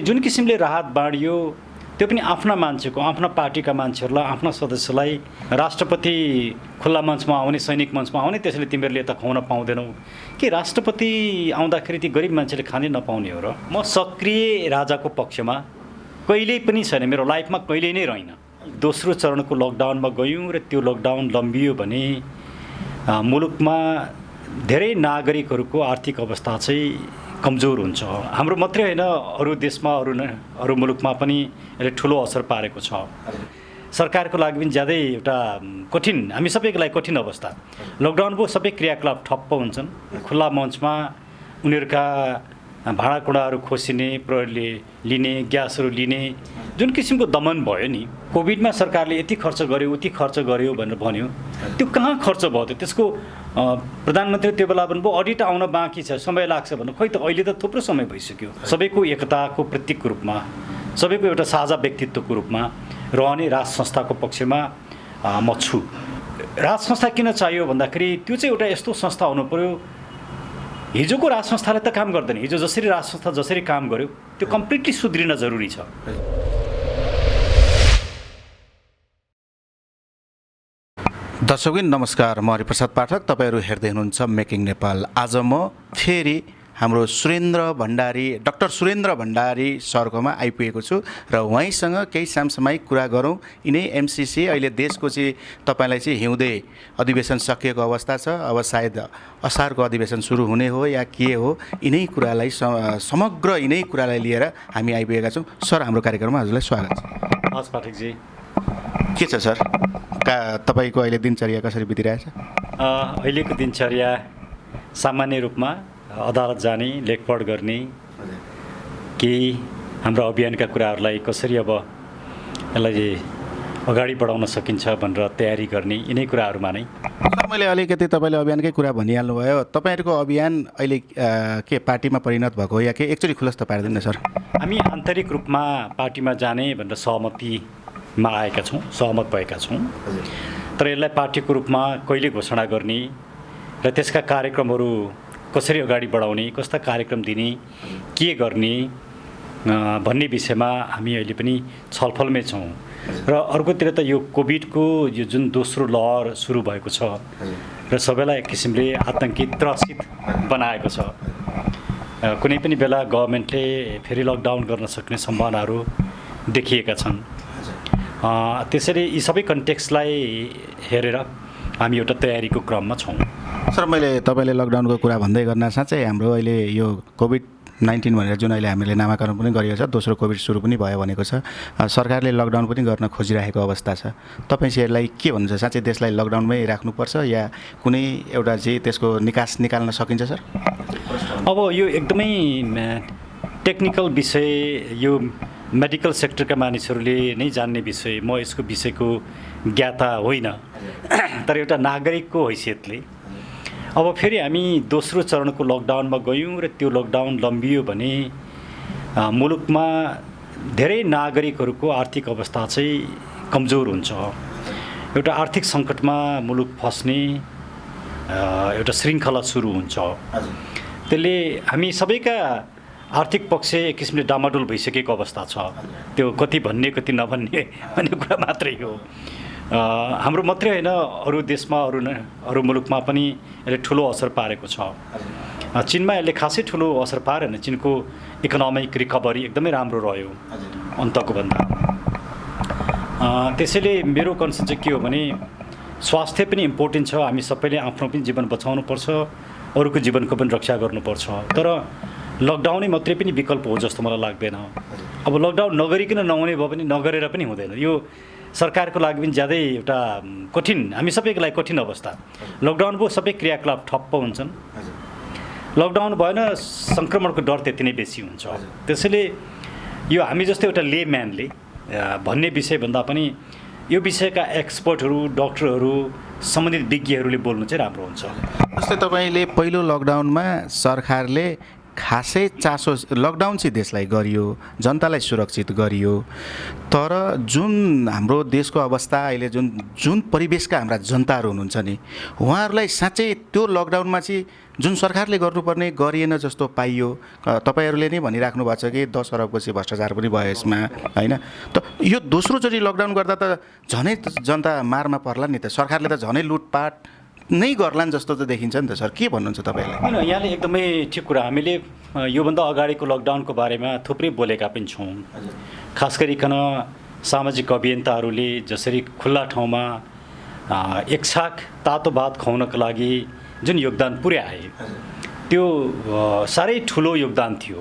जुन किसिमले राहत बाँडियो त्यो पनि आफ्ना मान्छेको, आफ्ना पार्टीका मान्छेहरूलाई, आफ्ना सदस्यलाई राष्ट्रपति खुल्ला मञ्चमा आउने, सैनिक मञ्चमा आउने, त्यसैले तिमीहरूले यता खुवाउन पाउँदैनौ कि राष्ट्रपति आउँदाखेरि ती गरिब मान्छेले खानै नपाउने हो र? म सक्रिय राजाको पक्षमा कहिल्यै पनि छैन, मेरो लाइफमा कहिल्यै नै रहेन। दोस्रो चरणको लकडाउनमा गयौँ र त्यो लकडाउन लम्बियो भने मुलुकमा धेरै नागरिकहरूको आर्थिक अवस्था चाहिँ कमजोर हुन्छ। हाम्रो मात्रै होइन, अरू देशमा, अरू मुलुकमा पनि यसले ठुलो असर पारेको छ। सरकारको लागि पनि ज्यादै एउटा कठिन, हामी सबैको लागि कठिन अवस्था। लकडाउन भयो, सबै क्रियाकलाप ठप्प हुन्छन्। खुल्ला मञ्चमा उनीहरूका भाँडाकुँडाहरू खोसिने, प्रहरीले लिने, ग्यासहरू लिने जुन किसिमको दमन भयो नि, कोभिडमा सरकारले यति खर्च गर्यो, उति खर्च गर्यो भनेर भन्यो, त्यो कहाँ खर्च भयो त? त्यसको प्रधानमन्त्री त्यो बेला भन्नुभयो अडिट आउन बाँकी छ, समय लाग्छ भन्नु। खोइ त, अहिले त थुप्रो समय भइसक्यो। सबैको एकताको प्रतीकको रूपमा, सबैको एउटा साझा व्यक्तित्वको रूपमा रहने राज संस्थाको पक्षमा म छु। राज संस्था किन चाहियो भन्दाखेरि त्यो चाहिँ एउटा यस्तो संस्था हुनु पर्यो, हिजोको राज संस्थाले त काम गर्दैन। हिजो जसरी राज संस्था जसरी काम गर्यो त्यो कम्प्लिटली सुध्रिन जरुरी छ। दर्शकबिन नमस्कार, म हरिप्रसाद पाठक, तपाईहरू हेर्दै हुनुहुन्छ मेकिङ नेपाल। आज म फेरि हाम्रो डाक्टर सुरेन्द्र भण्डारी सरकोमा आइपुगेको छु र उहाँसँग केही सामसामयिक कुरा गरौँ। यिनै एमसिसी अहिले देशको चाहिँ तपाईँलाई चाहिँ हिउँदे अधिवेशन सकिएको अवस्था छ, अब सायद असारको अधिवेशन सुरु हुने हो या के हो, यिनै कुरालाई समग्र यिनै कुरालाई लिएर हामी आइपुगेका छौँ। सर, हाम्रो कार्यक्रममा हजुरलाई स्वागत छ। हस् पाठकजी, के छ सर, तपाईँको अहिले दिनचर्या कसरी बितिरहेछ? अहिलेको दिनचर्या सामान्य रूपमा अदालत जाने, लेखपढ गर्ने, केही हाम्रो अभियानका कुराहरूलाई कसरी अब यसलाई अगाडि बढाउन सकिन्छ भनेर तयारी गर्ने, यिनै कुराहरूमा नै। सर, मैले अलिकति तपाईँले अभियानकै कुरा भनिहाल्नुभयो। तपाईँहरूको अभियान अहिले के पार्टीमा परिणत भएको हो या के? एकचोटि खुलस्त पारिदिनु न सर। हामी आन्तरिक रूपमा पार्टीमा जाने भनेर सहमतिमा आएका छौँ, सहमत भएका छौँ। तर यसलाई पार्टीको रूपमा कहिले घोषणा गर्ने र त्यसका कार्यक्रमहरू कसरी अगाडि बढाउने, कस्ता कार्यक्रम दिने, के गर्ने भन्ने विषयमा हामी अहिले पनि छलफलमै छौँ। र अर्कोतिर त यो कोभिडको यो जुन दोस्रो लहर सुरु भएको छ र सबैलाई एक किसिमले आतङ्कित, त्रसित बनाएको छ। कुनै पनि बेला गभर्मेन्टले फेरि लकडाउन गर्न सक्ने सम्भावनाहरू देखिएका छन्। त्यसैले यी सबै कन्टेक्स्टलाई हेरेर हामी एउटा तयारीको क्रममा छौँ। सर, मैले तपाईँले लकडाउनको कुरा भन्दै गर्न साँच्चै हाम्रो अहिले यो कोभिड-19 भनेर जुन अहिले हामीले नामाकरण पनि गरिएको छ, दोस्रो कोभिड सुरु पनि भयो भनेको छ, सरकारले लकडाउन पनि गर्न खोजिरहेको अवस्था छ। तपाईँ चाहिँ के भन्नुहुन्छ? साँच्चै देशलाई लकडाउनमै राख्नुपर्छ या कुनै एउटा चाहिँ त्यसको निकास निकाल्न सकिन्छ सर? अब यो एकदमै टेक्निकल विषय, यो मेडिकल सेक्टरका मानिसहरूले नै जान्ने विषय, म यसको विषयको ज्ञाता होइन। तर एउटा नागरिकको हैसियतले अब फेरि हामी दोस्रो चरणको लकडाउनमा गयौँ र त्यो लकडाउन लम्बियो भने मुलुकमा धेरै नागरिकहरूको आर्थिक अवस्था चाहिँ कमजोर हुन्छ। एउटा आर्थिक सङ्कटमा मुलुक फस्ने एउटा श्रृङ्खला सुरु हुन्छ। त्यसले हामी सबैका आर्थिक पक्ष एक किसिमले डामाडोल भइसकेको अवस्था छ। त्यो कति भन्ने कति नभन्ने भन्ने कुरा मात्रै हो। हाम्रो मात्रै होइन, अरू देशमा, अरू मुलुकमा पनि यसले ठुलो असर पारेको छ। चीनमा यसले खासै ठुलो असर पारेन। चीनको इकोनोमिक रिकभरी एकदमै राम्रो रह्यो अन्तको भन्दा। त्यसैले मेरो कन्सेप्ट चाहिँ के हो भने स्वास्थ्य पनि इम्पोर्टेन्ट छ। हामी सबैले आफ्नो पनि जीवन बचाउनुपर्छ, अरूको जीवनको पनि रक्षा गर्नुपर्छ। तर लकडाउनै मात्रै पनि विकल्प हो जस्तो मलाई लाग्दैन। अब लकडाउन नगरिकन नहुने भयो भने नगरेर पनि हुँदैन। यो सरकारको लागि पनि ज्यादै एउटा कठिन, हामी सबैको लागि कठिन अवस्था। लकडाउन भयो, सबै क्रियाकलाप ठप्प हुन्छन्। लकडाउन भएन, सङ्क्रमणको डर त्यति नै बेसी हुन्छ। त्यसैले यो हामी जस्तो एउटा लेम्यानले भन्ने विषयभन्दा पनि यो विषयका एक्सपर्टहरू, डक्टरहरू, सम्बन्धित विज्ञहरूले बोल्नु चाहिँ राम्रो हुन्छ। जस्तै तपाईँले पहिलो लकडाउनमा सरकारले खासै चासो लकडाउन चाहिँ देशलाई गरियो, जनतालाई सुरक्षित गरियो, तर जुन हाम्रो देशको अवस्था अहिले जुन परिवेशका हाम्रा जनताहरू हुनुहुन्छ नि, उहाँहरूलाई साँच्चै त्यो लकडाउनमा चाहिँ जुन सरकारले गर्नुपर्ने गरिएन जस्तो पाइयो। तपाईँहरूले नै भनिराख्नु भएको छ कि 10 अरबको चाहिँ भ्रष्टाचार पनि भयो यसमा, होइन? त यो दोस्रोचोटि लकडाउन गर्दा त झनै जनता मारमा पर्ला नि त, सरकारले त झनै लुटपाट नै गर्लान् जस्तो त देखिन्छ नि त सर। के भन्नुहुन्छ तपाईँले? होइन, यहाँले एकदमै ठिक कुरा, हामीले योभन्दा अगाडिको लकडाउनको बारेमा थुप्रै बोलेका पनि छौँ। खास गरिकन सामाजिक अभियन्ताहरूले जसरी खुल्ला ठाउँमा एक छाक तातो भात खुवाउनको लागि जुन योगदान पुर्याए, त्यो साह्रै ठुलो योगदान थियो।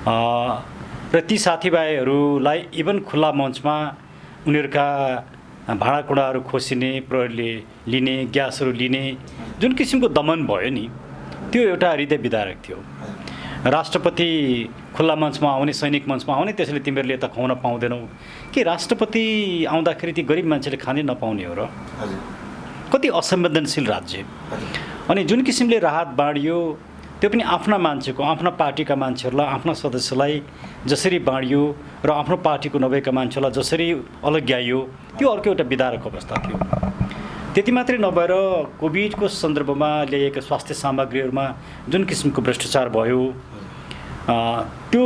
र ती साथीभाइहरूलाई इभन खुल्ला मञ्चमा उनीहरूका भाँडाकुँडाहरू खोसिने, प्रहरीले लिने, ग्यासहरू लिने जुन किसिमको दमन भयो नि, त्यो एउटा हृदय विदारक थियो। राष्ट्रपति खुल्ला मञ्चमा आउने, सैनिक मञ्चमा आउने, त्यसैले तिमीहरूले यता खुवाउन पाउँदैनौ कि राष्ट्रपति आउँदाखेरि ती गरिब मान्छेले खानै नपाउने हो र? कति असंवेदनशील राज्य। अनि जुन किसिमले राहत बाँडियो त्यो पनि आफ्ना मान्छेको, आफ्ना पार्टीका मान्छेहरूलाई, आफ्ना सदस्यलाई जसरी बाँडियो र आफ्नो पार्टीको नभएका मान्छेलाई जसरी अलग्याइयो, त्यो अर्को एउटा विदारक अवस्था थियो। त्यति मात्रै नभएर कोभिडको सन्दर्भमा ल्याइएका स्वास्थ्य सामग्रीहरूमा जुन किसिमको भ्रष्टाचार भयो, त्यो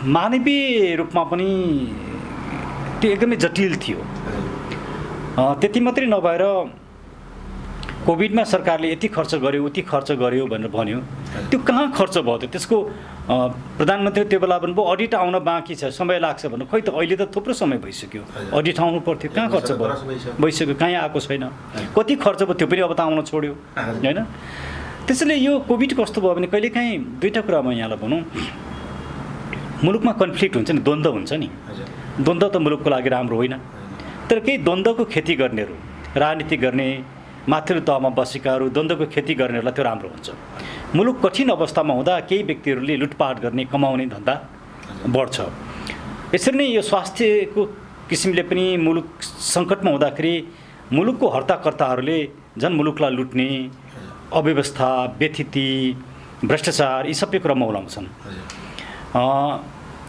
मानवीय रूपमा पनि त्यो एकदमै जटिल थियो। त्यति मात्रै नभएर कोभिडमा सरकारले यति खर्च गर्यो, उति खर्च गर्यो भनेर भन्यो, त्यो कहाँ खर्च भयो त? त्यसको प्रधानमन्त्री त्यो बेला भन्नुभयो अडिट आउन बाँकी छ, समय लाग्छ भन्नु। खै त अहिले त थुप्रो समय भइसक्यो, अडिट आउनु पर्थ्यो, कहाँ खर्च भयो? भइसक्यो, कहीँ आएको छैन। कति खर्च भयो त्यो पनि अब त आउन छोड्यो, होइन? त्यसैले यो कोभिड कस्तो भयो भने कहिलेकाहीँ दुईवटा कुरा म यहाँलाई भनौँ, मुलुकमा कन्फ्लिक्ट हुन्छ नि, द्वन्द्व हुन्छ नि। द्वन्द्व त मुलुकको लागि राम्रो होइन, तर केही द्वन्द्वको खेती गर्नेहरू, राजनीति गर्ने, माथिल्लो तहमा बसेकाहरू, द्वन्द्वको खेती गर्नेहरूलाई त्यो राम्रो हुन्छ। मुलुक कठिन अवस्थामा हुँदा केही व्यक्तिहरूले लुटपाट गर्ने, कमाउने धन्दा बढ्छ। यसरी नै यो स्वास्थ्यको किसिमले पनि मुलुक सङ्कटमा हुँदाखेरि मुलुकको हर्ताकर्ताहरूले झन् मुलुकलाई लुट्ने, अव्यवस्था, व्यथिति, भ्रष्टाचार यी सबै कुरा मौलाउँछन्।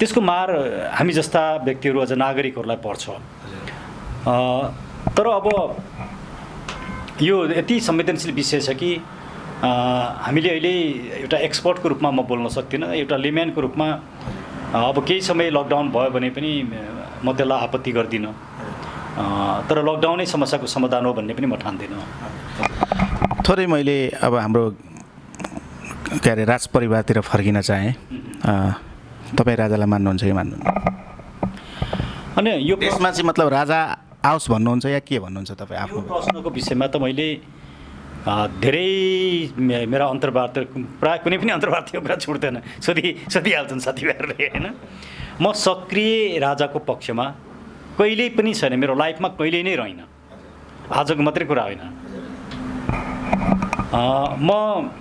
त्यसको मार हामी जस्ता व्यक्तिहरू, अझ नागरिकहरूलाई पर्छ। तर अब यो यति संवेदनशील विषय छ कि हामीले अहिले एउटा एक्सपर्टको रूपमा म बोल्न सक्दिनँ, एउटा लेम्यानको रूपमा अब केही समय लकडाउन भयो भने पनि म त्यसलाई आपत्ति गर्दिनँ, तर लकडाउनै समस्याको समाधान हो भन्ने पनि म ठान्दिनँ। थोरै मैले अब हाम्रो के अरे राज परिवारतिर फर्किन चाहेँ। तपाईँ राजालाई मान्नुहुन्छ कि मान्नुहुन्न? अनि यो देशमा चाहिँ मतलब राजा आओस् भन्नुहुन्छ या के भन्नुहुन्छ तपाईँ? आफ्नो प्रश्नको विषयमा त मैले धेरै मेरा अन्तर्वार्ता, प्रायः कुनै पनि अन्तर्वार्ताको कुरा छुट्दैन, सोधिहाल्छन् साथीभाइहरूले, होइन? म सक्रिय राजाको पक्षमा कहिल्यै पनि छैन, मेरो लाइफमा कहिल्यै नै रहेन, आजको मात्रै कुरा होइन। म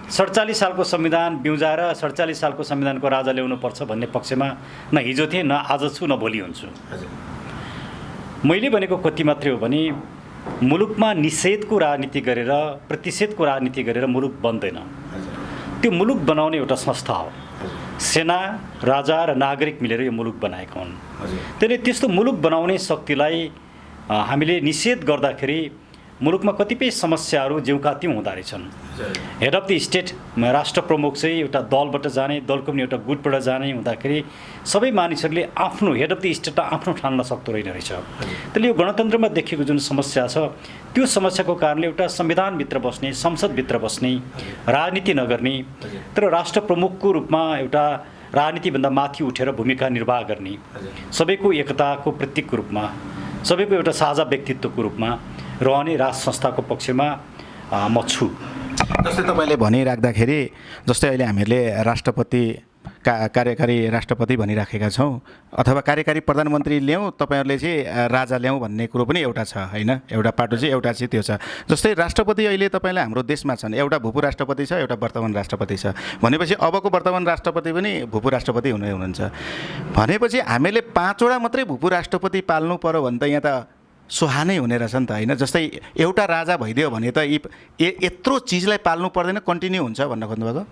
47 सालको संविधान बिउजाएर 47 सालको संविधानको राजा ल्याउनुपर्छ भन्ने पक्षमा न हिजो थिएँ, न आज छु, न भोलि हुन्छु। मैले भनेको कति मात्रै हो भने मुलुकमा निषेधको राजनीति गरेर, प्रतिषेधको राजनीति गरेर मुलुक बन्दैन। त्यो मुलुक बनाउने एउटा संस्था हो। सेना, राजा र नागरिक मिलेर यो मुलुक बनाएका हुन्। त्यसले त्यस्तो मुलुक बनाउने शक्तिलाई हामीले निषेध गर्दाखेरि मुलुकमा कतिपय समस्याहरू ज्यूका त्यौँ हुँदो रहेछन्। हेड अफ द स्टेट, राष्ट्र प्रमुख चाहिँ एउटा दलबाट जाने, दलको पनि एउटा गुटबाट जाने हुँदाखेरि सबै मानिसहरूले आफ्नो हेड अफ द स्टेटलाई आफ्नो ठान्न सक्दो रहेन रहेछ। त्यसले यो गणतन्त्रमा देखिएको जुन समस्या छ, त्यो समस्याको कारणले एउटा संविधानभित्र बस्ने, संसदभित्र बस्ने, राजनीति नगर्ने, तर राष्ट्र प्रमुखको रूपमा एउटा राजनीतिभन्दा माथि उठेर भूमिका निर्वाह गर्ने, सबैको एकताको प्रतीकको रूपमा, सबैको एउटा साझा व्यक्तित्वको रूपमा रहने राज संस्थाको पक्षमा म छु। जस्तै तपाईँले भनिराख्दाखेरि, जस्तै अहिले हामीहरूले कार्यकारी राष्ट्रपति भनिराखेका छौँ, अथवा कार्यकारी प्रधानमन्त्री ल्याउँ, तपाईँहरूले चाहिँ राजा ल्याउँ भन्ने कुरो पनि एउटा छ, होइन? एउटा पाटो चाहिँ एउटा चाहिँ त्यो छ। जस्तै राष्ट्रपति अहिले तपाईँलाई हाम्रो देशमा छन्, एउटा भूपू राष्ट्रपति छ, एउटा वर्तमान राष्ट्रपति छ। भनेपछि अबको वर्तमान राष्ट्रपति पनि भूपू राष्ट्रपति हुनुहुन्छ। भनेपछि हामीले 5 वटा मात्रै भूपू राष्ट्रपति पाल्नु पर्यो भने त यहाँ त सोहा नै हुने रहेछ नि त होइन। जस्तै एउटा राजा भइदियो भने त यत्रो चिजलाई पाल्नु पर्दैन, कन्टिन्यू हुन्छ भन्न खोज्नुभएको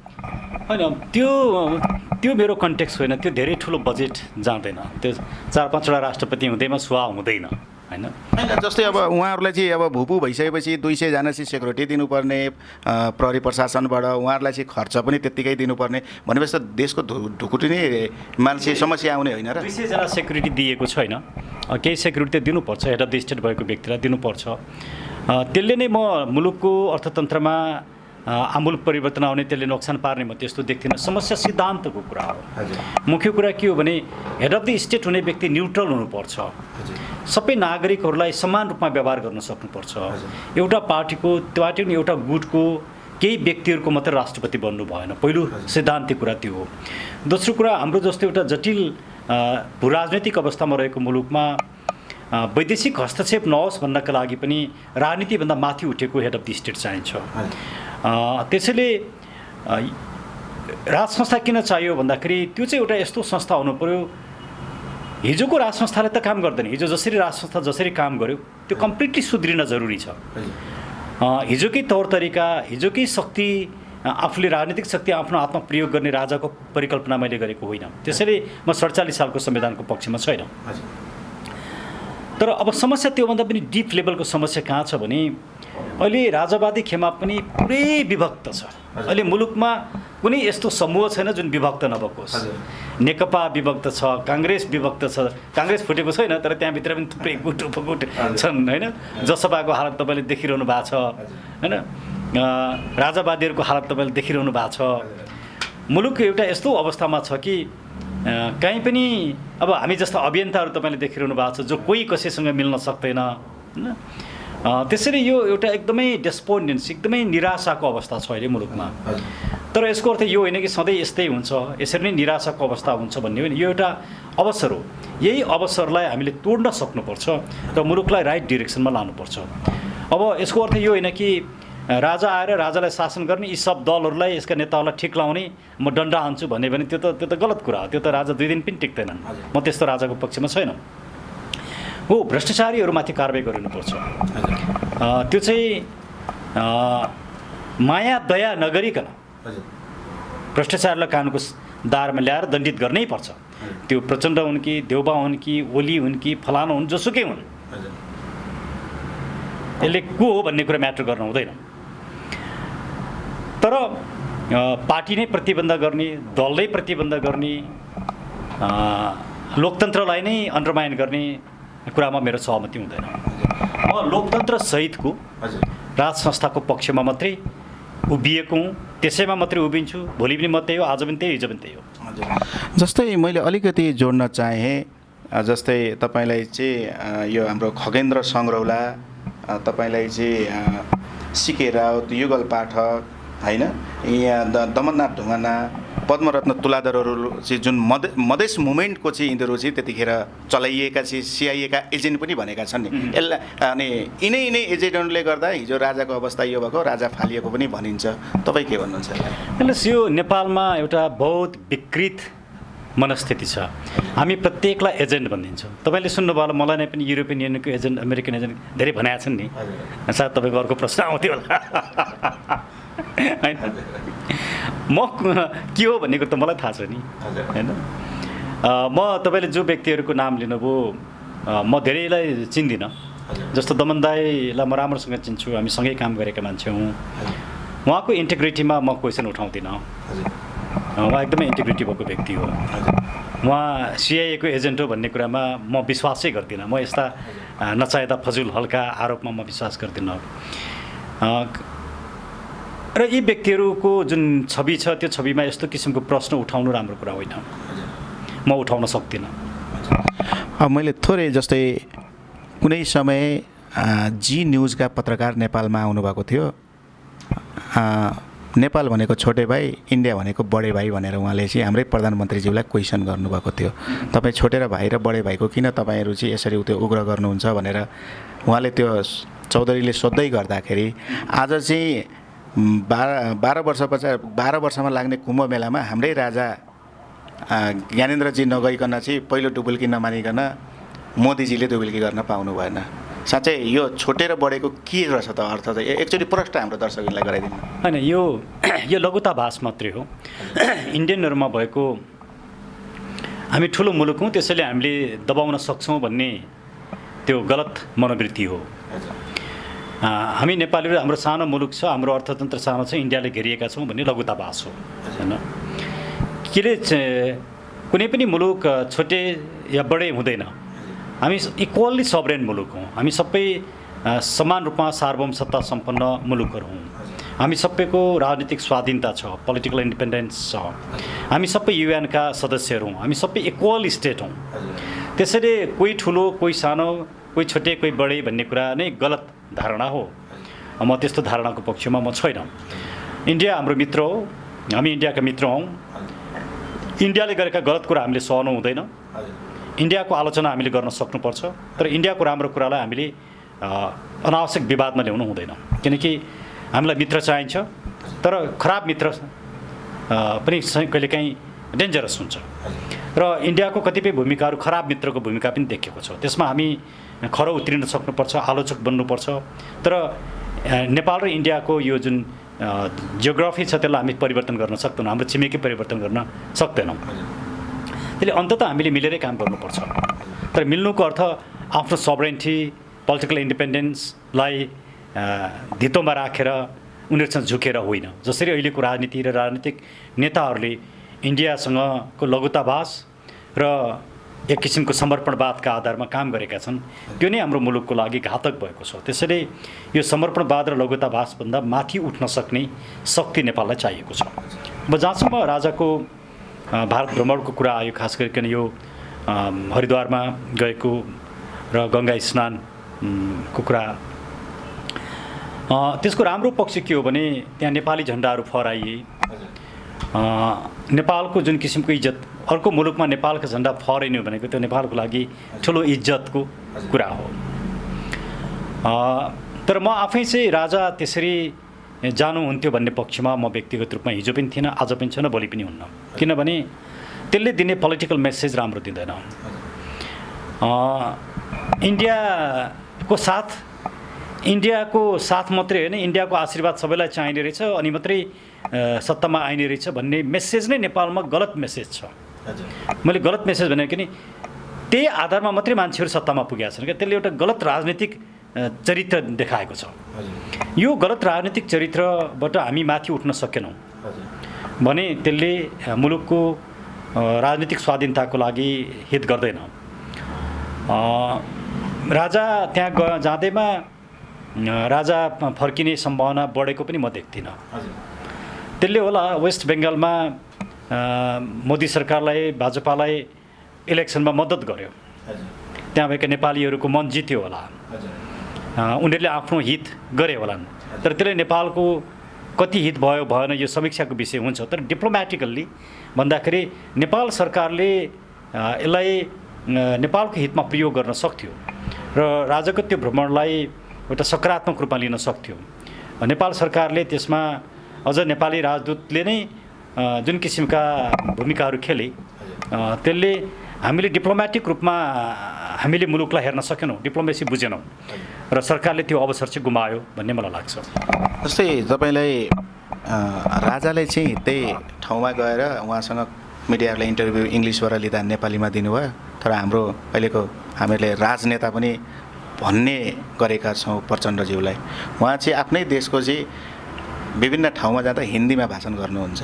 होइन। त्यो मेरो कन्टेक्स्ट होइन, त्यो धेरै ठुलो बजेट जाँदैन, त्यो 4-5वटा राष्ट्रपति हुँदैमा सुहा हुँदैन होइन। जस्तै अब उहाँहरूलाई चाहिँ अब भुपू भइसकेपछि 200जना चाहिँ सेक्युरिटी दिनुपर्ने प्रहरी प्रशासनबाट, उहाँहरूलाई चाहिँ खर्च पनि त्यत्तिकै दिनुपर्ने भनेपछि त देशको ढुकुटी नै मान्छे समस्या आउने होइन र। 200जना सेक्युरिटी दिएको छैन, केही सेक्युरिटी त दिनुपर्छ, हेड अफ द स्टेट भएको व्यक्तिलाई दिनुपर्छ। त्यसले नै म मुलुकको अर्थतन्त्रमा आमूल परिवर्तन आउने, त्यसले नोक्सान पार्ने म त्यस्तो देख्दिनँ। समस्या सिद्धान्तको कुरा हो। मुख्य कुरा के हो भने हेड अफ द स्टेट हुने व्यक्ति न्युट्रल हुनुपर्छ, सबै नागरिकहरूलाई समान रूपमा व्यवहार गर्न सक्नुपर्छ। एउटा पार्टीको एउटा गुटको केही व्यक्तिहरूको मात्रै राष्ट्रपति बन्नु भएन, पहिलो सिद्धान्तिक कुरा त्यो हो। दोस्रो कुरा, हाम्रो जस्तो एउटा जटिल भूराजनैतिक अवस्थामा रहेको मुलुकमा वैदेशिक हस्तक्षेप नहोस् भन्नका लागि पनि राजनीतिभन्दा माथि उठेको हेड अफ द स्टेट चाहिन्छ। त्यसैले राज संस्था किन चाहियो भन्दाखेरि त्यो चाहिँ एउटा यस्तो संस्था हुनु पर्यो, हिजोको राज संस्थाले त काम गर्दैन, हिजो जसरी राज संस्था जसरी काम गर्यो त्यो कम्प्लिटली सुध्रिन जरुरी छ। हिजोकै तौर तरिका, हिजोकै शक्ति, आफूले राजनीतिक शक्ति आफ्नो हातमा प्रयोग गर्ने राजाको परिकल्पना मैले गरेको होइन। त्यसैले म 47 सालको संविधानको पक्षमा छैन। तर अब समस्या त्योभन्दा पनि डिप लेभलको समस्या कहाँ छ भने अहिले राजावादी खेमा पनि पुरै विभक्त छ। अहिले मुलुकमा कुनै यस्तो समूह छैन जुन विभक्त नभएको होस्। नेकपा विभक्त छ, काङ्ग्रेस विभक्त छ, काङ्ग्रेस फुटेको छैन तर त्यहाँभित्र पनि थुप्रै गुट उपगुट छन् होइन। जसपाको हालत तपाईँले देखिरहनु भएको छ होइन, राजावादीहरूको हालत तपाईँले देखिरहनु भएको छ। मुलुक एउटा यस्तो अवस्थामा छ कि कहीँ पनि अब हामी जस्ता अभियन्ताहरू तपाईँले देखिरहनु भएको छ जो कोही कसैसँग मिल्न सक्दैन होइन। त्यसैले यो एउटा एकदमै डेस्पोन्डेन्स, एकदमै निराशाको अवस्था छ अहिले मुलुकमा। तर यसको अर्थ यो होइन कि सधैँ यस्तै हुन्छ, यसरी नै निराशाको अवस्था हुन्छ भन्ने होइन। यो एउटा अवसर हो, यही अवसरलाई हामीले तोड्न सक्नुपर्छ र मुलुकलाई राइट डिरेक्सनमा लानुपर्छ। अब यसको अर्थ यो होइन कि राजा आएर राजालाई शासन गर्ने, यी सब दलहरूलाई, यसका नेताहरूलाई ठिक लाउने, म डन्डा हान्छु भन्यो भने त्यो त गलत कुरा हो। त्यो त राजा 2 दिन पनि टिक्दैनन्। म त्यस्तो राजाको पक्षमा छैन। हो, भ्रष्टाचारीहरूमाथि कारबाही गरिनुपर्छ। त्यो चाहिँ माया दया नगरिकन भ्रष्टाचारलाई कानुनको दायरामा ल्याएर दण्डित गर्नै पर्छ। त्यो प्रचण्ड हुन् कि देउबा हुन् कि ओली हुन् कि फलाना हुन्, जोसुकै हुन्, यसले को हो भन्ने कुरा म्याटर गर्न हुँदैन। तर पार्टी नै प्रतिबन्ध गर्ने, दललाई प्रतिबन्ध गर्ने, लोकतन्त्रलाई नै अन्डरमाइन गर्ने कुरामा मेरो सहमति हुँदैन। म लोकतन्त्र सहितको राज संस्थाको पक्षमा मात्रै उभिएको हुँ, त्यसैमा मात्रै उभिन्छु। भोलि पनि म त्यही हो, आज पनि त्यही, हिजो पनि त्यही हो। जस्तै मैले अलिकति जोड्न चाहेँ, जस्तै तपाईँलाई चाहिँ यो हाम्रो खगेन्द्र सङ्ग्रौला, तपाईँलाई चाहिँ सिके राउत, युगल पाठक होइन, यहाँ दमननाथ ढुङ्गाना, पद्मरत्न तुलाधरहरू चाहिँ जुन मधेस मुभमेन्टको चाहिँ यिनीहरू चाहिँ त्यतिखेर चलाइएका चाहिँ सिआइएका एजेन्ट पनि भनेका छन् नि। यसलाई अनि यिनै एजेन्टहरूले गर्दा हिजो राजाको अवस्था यो भएको, राजा फालिएको पनि भनिन्छ। तपाईँ के भन्नुहुन्छ? हेर्नुहोस्, यो नेपालमा एउटा बहुत विकृत मनस्थिति छ। हामी प्रत्येकलाई एजेन्ट भनिदिन्छौँ। तपाईँले सुन्नुभयो होला, मलाई नै पनि युरोपियन युनियनको एजेन्ट, अमेरिकन एजेन्ट धेरै भनेका छन् नि। सायद तपाईँको अर्को प्रश्न आउँथ्यो होला होइन। म के हो भन्ने कुरो त मलाई थाहा छ नि होइन। म तपाईँले जो व्यक्तिहरूको नाम लिनुभयो, म धेरैलाई चिन्दिनँ। जस्तो दमन दाईलाई म राम्रोसँग चिन्छु, हामी सँगै काम गरेका मान्छे हौँ। उहाँको इन्टिग्रिटीमा म क्वेसन उठाउँदिनँ। उहाँ एकदमै इन्टिग्रिटी भएको व्यक्ति हो। उहाँ सिआइएको एजेन्ट हो भन्ने कुरामा म विश्वासै गर्दिनँ। म यस्ता नचाहिँदा फजुल हल्का आरोपमा म विश्वास गर्दिनँ। र यी व्यक्तिहरूको जुन छवि छ, त्यो छविमा यस्तो किसिमको प्रश्न उठाउनु राम्रो कुरा होइन, म उठाउन सक्दिनँ। अब मैले थोरै जस्तै कुनै समय जी न्युजका पत्रकार नेपालमा आउनुभएको थियो। नेपाल भनेको छोटे भाइ, इन्डिया भनेको बडे भाइ भनेर उहाँले चाहिँ हाम्रै प्रधानमन्त्रीज्यूलाई क्वेसन गर्नुभएको थियो। तपाईँ छोटेर भाइ र बडे भाइको किन तपाईँहरू चाहिँ यसरी त्यो उग्र गर्नुहुन्छ भनेर उहाँले त्यो चौधरीले सोध्दै गर्दाखेरि आज चाहिँ 12 वर्षमा लाग्ने कुम्भ मेलामा हाम्रै राजा ज्ञानेन्द्रजी नगइकन चाहिँ पहिलो डुबुल्की नमानिकन मोदीजीले डुबुल्की गर्न पाउनु भएन। साँच्चै यो छोटेर बढेको के रहेछ त अर्थ चाहिँ एकचोटि प्रश्न हाम्रो दर्शकहरूलाई गराइदिनु। होइन, यो लघुताभास मात्रै हो। इन्डियनहरूमा भएको हामी ठुलो मुलुक हौँ त्यसैले हामीले दबाउन सक्छौँ भन्ने त्यो गलत मनोवृत्ति हो। हामी नेपालीहरू हाम्रो सानो मुलुक छ, हाम्रो अर्थतन्त्र सानो छ, इन्डियाले घेरिएका छौँ भन्ने लघुताभास हो होइन। केले कुनै पनि मुलुक छोटे या बडे हुँदैन। हामी इक्वल्ली सबरेन मुलुक हौँ। हामी सबै समान रूपमा सार्वभौम सत्ता सम्पन्न मुलुकहरू हौँ। हामी सबैको राजनीतिक स्वाधीनता छ, पोलिटिकल इन्डिपेन्डेन्स छ। हामी सबै युएनका सदस्यहरू हौँ। हामी सबै इक्वल स्टेट हौँ। त्यसैले कोही ठुलो, कोही सानो, कोही छोटे, कोही बडे भन्ने कुरा नै गलत धारणा हो। म त्यस्तो धारणाको पक्षमा म छैन। इन्डिया हाम्रो मित्र हो, हामी इन्डियाका मित्र हौँ। इन्डियाले गरेका गलत कुरा हामीले सहनु हुँदैन। इन्डियाको आलोचना हामीले गर्न सक्नुपर्छ, तर इन्डियाको राम्रो कुरालाई हामीले अनावश्यक विवादमा ल्याउनु हुँदैन। किनकि हामीलाई मित्र चाहिन्छ, तर खराब मित्र पनि कहिलेकाहीँ डेन्जरस हुन्छ र इन्डियाको कतिपय भूमिकाहरू खराब मित्रको भूमिका पनि देखिएको छ। त्यसमा हामी खरो उत्रिन सक्नुपर्छ, आलोचक बन्नुपर्छ। तर नेपाल र इन्डियाको यो जुन जियोग्राफी छ त्यसलाई हामी परिवर्तन गर्न सक्दैनौँ, हाम्रो छिमेकी परिवर्तन गर्न सक्दैनौँ। त्यसले अन्ततः हामीले मिलेरै काम गर्नुपर्छ। तर मिल्नुको अर्थ आफ्नो सबरेन्टी, पोलिटिकल इन्डिपेन्डेन्सलाई धितोमा राखेर उनीहरूसँग झुकेर होइन। जसरी अहिलेको राजनीति र राजनीतिक नेताहरूले इन्डियासँगको लघुताभास र एक किसिमको समर्पणवादका आधारमा काम गरेका छन्, त्यो नै हाम्रो मुलुकको लागि घातक भएको छ। त्यसैले यो समर्पणवाद र लघुताभासभन्दा माथि उठ्न सक्ने शक्ति नेपाललाई चाहिएको छ। अब जहाँसम्म राजाको भारत भ्रमणको कुरा आयो, खास गरिकन यो हरिद्वारमा गएको र गङ्गा स्नानको कुरा, त्यसको राम्रो पक्ष के हो भने त्यहाँ नेपाली झन्डाहरू फहराइए। नेपालको जुन किसिमको इज्जत, अर्को मुलुकमा नेपालको झन्डा फहरिनु भनेको त्यो नेपालको लागि ठुलो इज्जतको कुरा हो। तर म आफै चाहिँ राजा त्यसरी जानुहुन्थ्यो भन्ने पक्षमा म व्यक्तिगत रूपमा हिजो पनि थिइनँ, आज पनि छैन, भोलि पनि हुन्न। किनभने त्यसले दिने पोलिटिकल मेसेज राम्रो दिँदैन। इन्डियाको साथ मात्रै होइन, इन्डियाको आशीर्वाद सबैलाई चाहिने रहेछ अनि मात्रै सत्तामा आइने रहेछ भन्ने मेसेज नै नेपालमा गलत मेसेज छ। मैले गलत मेसेज भने कि त्यही आधारमा मात्रै मान्छेहरू सत्तामा पुगेका छन् क्या। त्यसले एउटा गलत राजनीतिक चरित्र देखाएको छ। यो गलत राजनीतिक चरित्रबाट हामी माथि उठ्न सकेनौँ भने त्यसले मुलुकको राजनीतिक स्वाधीनताको लागि हित गर्दैन। राजा त्यहाँ जाँदैमा राजा फर्किने सम्भावना बढेको पनि म देख्दिनँ। त्यसले होला वेस्ट बेङ्गालमा मोदी सरकारलाई, भाजपालाई इलेक्सनमा मद्दत गर्यो, त्यहाँ भएका नेपालीहरूको मन जित्यो होला, उनीहरूले आफ्नो हित गरे होलान्। तर त्यसले नेपालको कति हित भयो भएन यो समीक्षाको विषय हुन्छ। तर डिप्लोमेटिकल्ली भन्दाखेरि नेपाल सरकारले यसलाई नेपालको हितमा प्रयोग गर्न सक्थ्यो र राजाको त्यो भ्रमणलाई एउटा सकारात्मक रूपमा लिन सक्थ्यो। नेपाल सरकारले त्यसमा अझ नेपाली राजदूतले नै जुन किसिमका भूमिकाहरू खेले त्यसले हामीले डिप्लोमेटिक रूपमा हामीले मुलुकलाई हेर्न सकेनौँ, डिप्लोमेसी बुझेनौँ र सरकारले त्यो अवसर चाहिँ गुमायो भन्ने मलाई लाग्छ। जस्तै तपाईँलाई राजाले चाहिँ त्यही ठाउँमा गएर उहाँसँग मिडियाहरूलाई इन्टरभ्यू इङ्ग्लिसबाट लिँदा नेपालीमा दिनुभयो, तर हाम्रो अहिलेको हामीले राजनेता पनि भन्ने गरेका छौँ प्रचण्डज्यूलाई, उहाँ चाहिँ आफ्नै देशको चाहिँ विभिन्न ठाउँमा जाँदा हिन्दीमा भाषण गर्नुहुन्छ।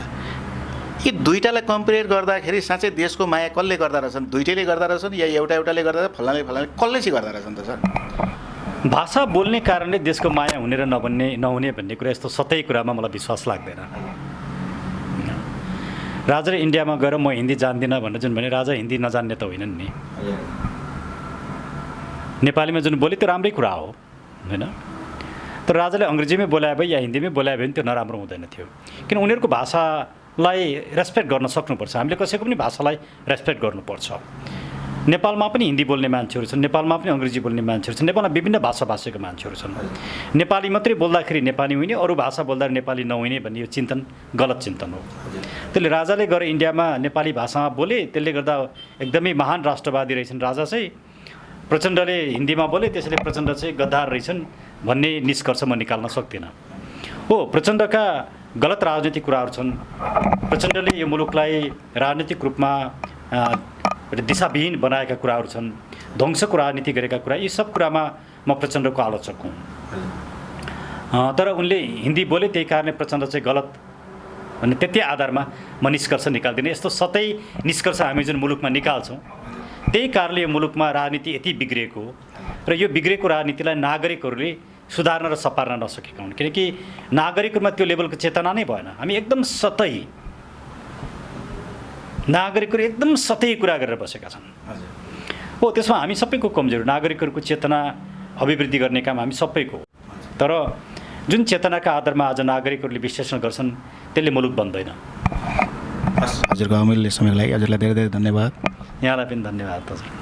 यी दुईटालाई कम्पेयर गर्दाखेरि साँच्चै देशको माया कसले गर्दा रहेछन्? दुईटैले गर्दा रहेछन् या एउटाले गर्दा फलाने कसले चाहिँ गर्दा रहेछन् त सर? भाषा बोल्ने कारणले देशको माया हुने र नहुने भन्ने कुरा यस्तो सतै कुरामा मलाई विश्वास लाग्दैन। राजाले इन्डियामा गएर म हिन्दी जान्दिनँ भनेर जुन भने राजा हिन्दी नजान्ने त होइनन् नि। नेपालीमा जुन बोले त्यो राम्रै कुरा हो होइन, तर राजाले अङ्ग्रेजीमै बोलाए भए या हिन्दीमै बोलाए भने त्यो नराम्रो हुँदैन थियो। किन उनीहरूको भाषालाई रेस्पेक्ट गर्न सक्नुपर्छ। हामीले कसैको पनि भाषालाई रेस्पेक्ट गर्नुपर्छ। नेपालमा पनि हिन्दी बोल्ने मान्छेहरू छन्, नेपालमा पनि अङ्ग्रेजी बोल्ने मान्छेहरू छन्, नेपालमा विभिन्न भाषा भाषीका मान्छेहरू छन्। नेपाली मात्रै बोल्दाखेरि नेपाली हुने, अरू भाषा बोल्दा नेपाली नहुने भन्ने यो चिन्तन गलत चिन्तन हो। त्यसले राजाले गएर इन्डियामा नेपाली भाषामा बोले, त्यसले गर्दा एकदमै महान राष्ट्रवादी रहेछन् राजा चाहिँ। प्रचण्डले हिन्दीमा बोले त्यसैले प्रचण्ड चाहिँ गद्दार रहेछन् भन्ने निष्कर्ष म निकाल्न सक्दिनँ। हो, प्रचण्डका गलत राजनीतिक कुराहरू छन्। प्रचण्डले यो मुलुकलाई राजनीतिक रूपमा दिशाविहीन बनाएका कुराहरू छन्, ध्वंसको राजनीति गरेका कुरा, यी सब कुरामा म प्रचण्डको आलोचक हुँ। तर उनले हिन्दी बोले त्यही कारणले प्रचण्ड चाहिँ गलत भन्ने त्यति आधारमा म निष्कर्ष निकाल्दिनँ। यस्तो सतै निष्कर्ष हामी जुन मुलुकमा निकाल्छौँ त्यही कारणले यो मुलुकमा राजनीति यति बिग्रिएको हो र यो बिग्रेको राजनीतिलाई नागरिकहरूले सुधार्न र सपार्न नसकेका हुन्, किनकि नागरिकहरूमा त्यो लेभलको चेतना नै भएन। हामी एकदम सतै नागरिकहरू एकदम सतै कुरा गरेर बसेका छन्। हो, त्यसमा हामी सबैको कमजोरी, नागरिकहरूको चेतना अभिवृद्धि गर्ने काम हामी सबैको हो। तर जुन चेतनाका आधारमा आज नागरिकहरूले विश्लेषण गर्छन् त्यसले मुलुक बन्दैन। हजुरको अमूल्य समयको लागि हजुरलाई धेरै धेरै धन्यवाद। यहाँलाई पनि धन्यवाद हजुर।